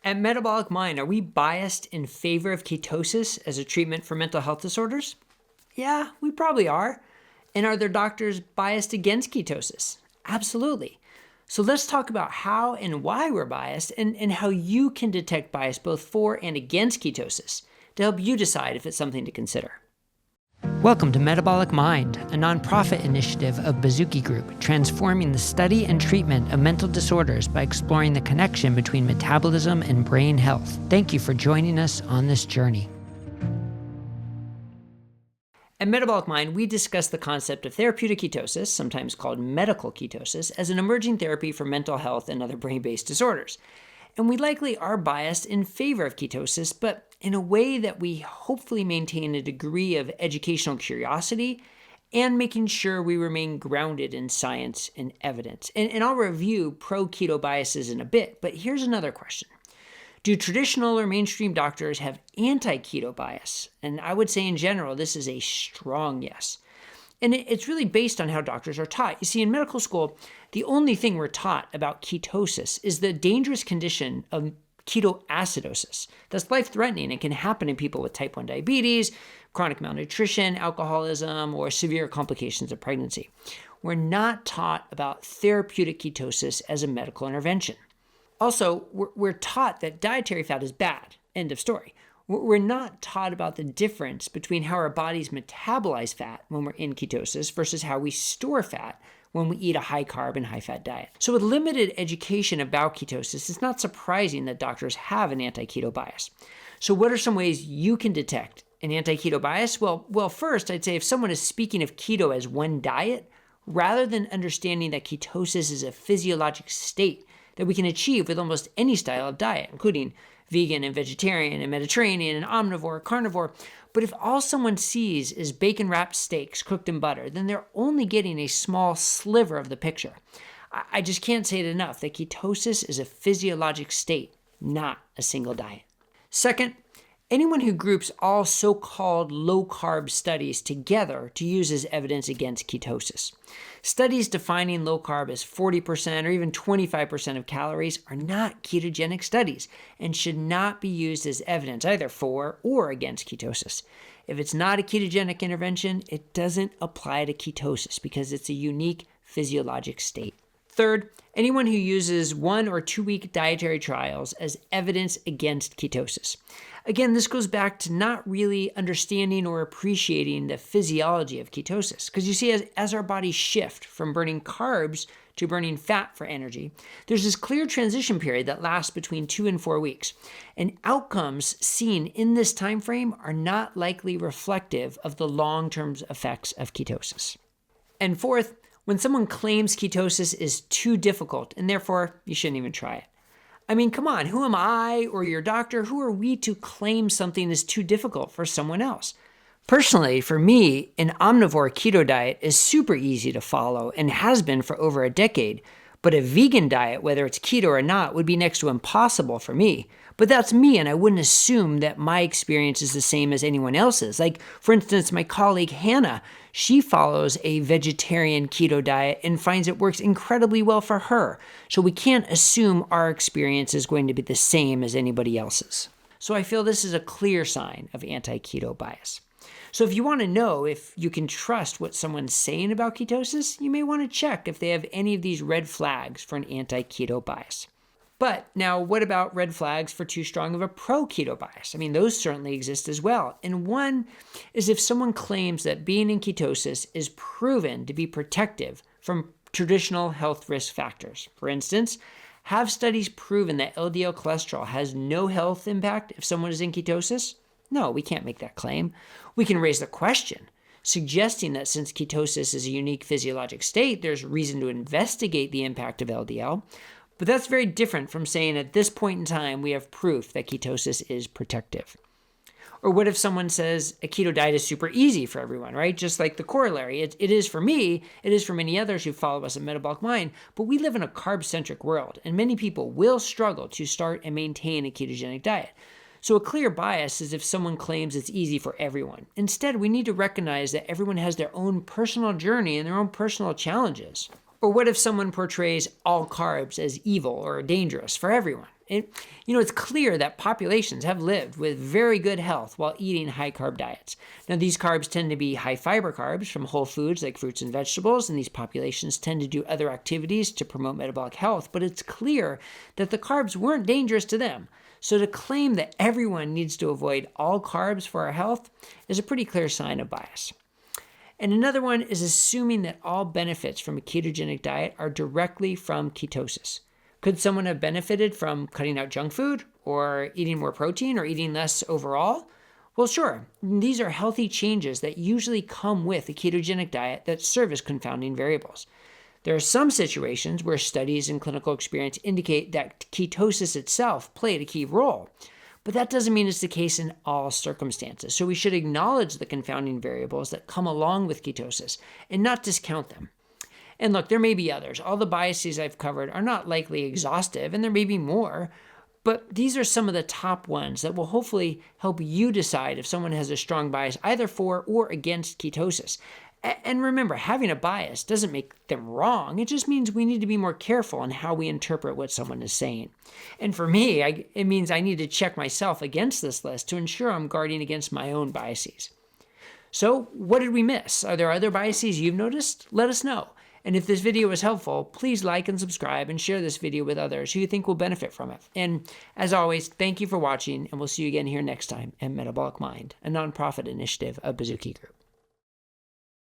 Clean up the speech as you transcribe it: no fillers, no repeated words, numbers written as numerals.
At Metabolic Mind, are we biased in favor of ketosis as a treatment for mental health disorders? Yeah, we probably are. And are there doctors biased against ketosis? Absolutely. So let's talk about how and why we're biased and how you can detect bias both for and against ketosis to help you decide if it's something to consider. Welcome to Metabolic Mind, a nonprofit initiative of Bazooki Group, transforming the study and treatment of mental disorders by exploring the connection between metabolism and brain health. Thank you for joining us on this journey. At Metabolic Mind, we discuss the concept of therapeutic ketosis, sometimes called medical ketosis, as an emerging therapy for mental health and other brain-based disorders. And we likely are biased in favor of ketosis, but in a way that we hopefully maintain a degree of educational curiosity and making sure we remain grounded in science and evidence. And I'll review pro-keto biases in a bit, but here's another question. Do traditional or mainstream doctors have anti-keto bias? And I would say in general, this is a strong yes. And it's really based on how doctors are taught. You see, in medical school, the only thing we're taught about ketosis is the dangerous condition of ketoacidosis. That's life-threatening and can happen in people with type 1 diabetes, chronic malnutrition, alcoholism, or severe complications of pregnancy. We're not taught about therapeutic ketosis as a medical intervention. Also, we're taught that dietary fat is bad. End of story. We're not taught about the difference between how our bodies metabolize fat when we're in ketosis versus how we store fat when we eat a high-carb and high-fat diet. So with limited education about ketosis, it's not surprising that doctors have an anti-keto bias. So what are some ways you can detect an anti-keto bias? Well, first, I'd say if someone is speaking of keto as one diet, rather than understanding that ketosis is a physiologic state that we can achieve with almost any style of diet, including vegan and vegetarian and Mediterranean and omnivore, carnivore. But if all someone sees is bacon-wrapped steaks cooked in butter, then they're only getting a small sliver of the picture. I just can't say it enough that ketosis is a physiologic state, not a single diet. Second, anyone who groups all so-called low-carb studies together to use as evidence against ketosis. Studies defining low-carb as 40% or even 25% of calories are not ketogenic studies and should not be used as evidence either for or against ketosis. If it's not a ketogenic intervention, it doesn't apply to ketosis because it's a unique physiologic state. Third, anyone who uses 1 or 2 week dietary trials as evidence against ketosis. Again, this goes back to not really understanding or appreciating the physiology of ketosis. Because you see, as our bodies shift from burning carbs to burning fat for energy, there's this clear transition period that lasts between 2 and 4 weeks. And outcomes seen in this time frame are not likely reflective of the long-term effects of ketosis. And fourth, when someone claims ketosis is too difficult and therefore you shouldn't even try it. I mean, come on, who am I or your doctor? Who are we to claim something is too difficult for someone else? Personally, for me, an omnivore keto diet is super easy to follow and has been for over a decade. But a vegan diet, whether it's keto or not, would be next to impossible for me. But that's me, and I wouldn't assume that my experience is the same as anyone else's. Like, for instance, my colleague Hannah, she follows a vegetarian keto diet and finds it works incredibly well for her. So we can't assume our experience is going to be the same as anybody else's. So I feel this is a clear sign of anti-keto bias. So if you want to know if you can trust what someone's saying about ketosis, you may want to check if they have any of these red flags for an anti-keto bias. But now, what about red flags for too strong of a pro-keto bias? I mean, those certainly exist as well. And one is if someone claims that being in ketosis is proven to be protective from traditional health risk factors. For instance, have studies proven that LDL cholesterol has no health impact if someone is in ketosis? No, we can't make that claim. We can raise the question, suggesting that since ketosis is a unique physiologic state, there's reason to investigate the impact of LDL. But that's very different from saying at this point in time, we have proof that ketosis is protective. Or what if someone says a keto diet is super easy for everyone, right? Just like the corollary. It is for me, it is for many others who follow us at Metabolic Mind, but we live in a carb-centric world, and many people will struggle to start and maintain a ketogenic diet. So a clear bias is if someone claims it's easy for everyone. Instead, we need to recognize that everyone has their own personal journey and their own personal challenges. Or what if someone portrays all carbs as evil or dangerous for everyone? It's clear that populations have lived with very good health while eating high-carb diets. Now, these carbs tend to be high-fiber carbs from whole foods like fruits and vegetables, and these populations tend to do other activities to promote metabolic health, but it's clear that the carbs weren't dangerous to them. So to claim that everyone needs to avoid all carbs for our health is a pretty clear sign of bias. And another one is assuming that all benefits from a ketogenic diet are directly from ketosis. Could someone have benefited from cutting out junk food or eating more protein or eating less overall? Well, sure. These are healthy changes that usually come with a ketogenic diet that serve as confounding variables. There are some situations where studies and clinical experience indicate that ketosis itself played a key role, but that doesn't mean it's the case in all circumstances. So we should acknowledge the confounding variables that come along with ketosis and not discount them. And look, there may be others. All the biases I've covered are not likely exhaustive, and there may be more, but these are some of the top ones that will hopefully help you decide if someone has a strong bias either for or against ketosis. And remember, having a bias doesn't make them wrong. It just means we need to be more careful on how we interpret what someone is saying. And for me, it means I need to check myself against this list to ensure I'm guarding against my own biases. So what did we miss? Are there other biases you've noticed? Let us know. And if this video was helpful, please like and subscribe and share this video with others who you think will benefit from it. And as always, thank you for watching, and we'll see you again here next time at Metabolic Mind, a nonprofit initiative of Bazooki Group.